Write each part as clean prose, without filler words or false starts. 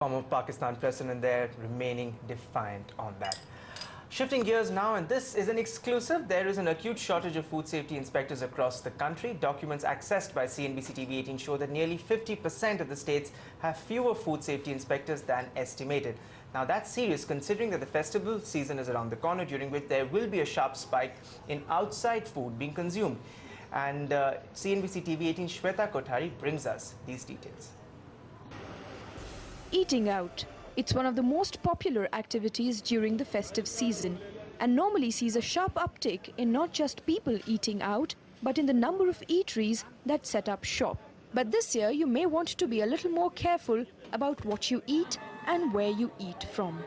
Former Pakistan president there remaining defiant on that. Shifting gears now, and this is an exclusive. There is an acute shortage of food safety inspectors across the country. Documents accessed by CNBC-TV18 show that nearly 50% of the states have fewer food safety inspectors than estimated. Now that's serious considering that the festival season is around the corner, during which there will be a sharp spike in outside food being consumed. And CNBC-TV18's Shweta Kothari brings us these details. Eating out. It's one of the most popular activities during the festive season and normally sees a sharp uptick in not just people eating out, but in the number of eateries that set up shop. But this year, you may want to be a little more careful about what you eat and where you eat from.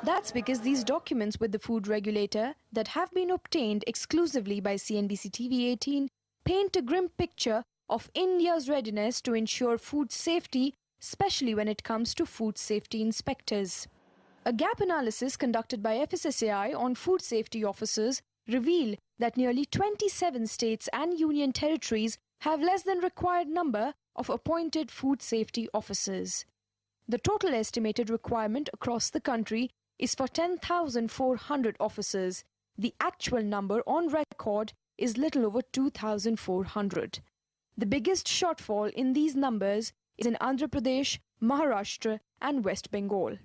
That's because these documents with the food regulator that have been obtained exclusively by CNBC-TV18 paint a grim picture of India's readiness to ensure food safety, especially when it comes to food safety inspectors. A gap analysis conducted by FSSAI on food safety officers revealed that nearly 27 states and union territories have less than required number of appointed food safety officers. The total estimated requirement across the country is for 10,400 officers. The actual number on record is little over 2,400. The biggest shortfall in these numbers is in Andhra Pradesh, Maharashtra and West Bengal.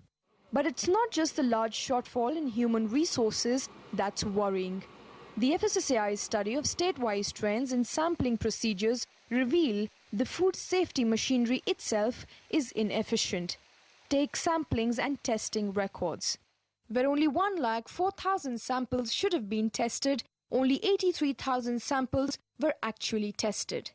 But it's not just the large shortfall in human resources that's worrying. The FSSAI's study of state-wise trends in sampling procedures reveal the food safety machinery itself is inefficient. Take samplings and testing records. Where only 104,000 samples should have been tested, only 83,000 samples were actually tested.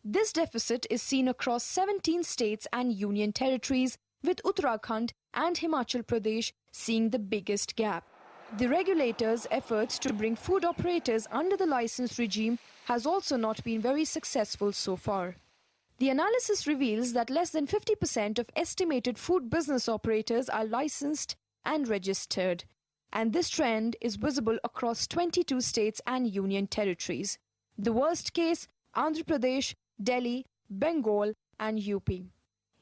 This deficit is seen across 17 states and union territories, with Uttarakhand and Himachal Pradesh seeing the biggest gap. The regulator's efforts to bring food operators under the license regime has also not been very successful so far. The analysis reveals that less than 50% of estimated food business operators are licensed and registered, and this trend is visible across 22 states and union territories. The worst case, Andhra Pradesh, Delhi, Bengal and UP.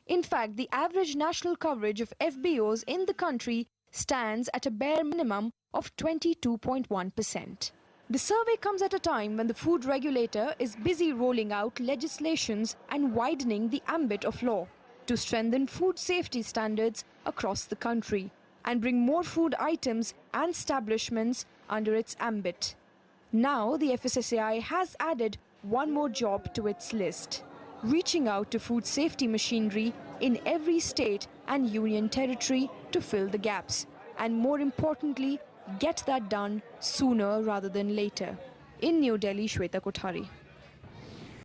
In fact, the average national coverage of FBOs in the country stands at a bare minimum of 22.1%. The survey comes at a time when the food regulator is busy rolling out legislations and widening the ambit of law to strengthen food safety standards across the country and bring more food items and establishments under its ambit. Now, the FSSAI has added one more job to its list: reaching out to food safety machinery in every state and union territory to fill the gaps, and more importantly, get that done sooner rather than later. In New Delhi, Shweta Kothari.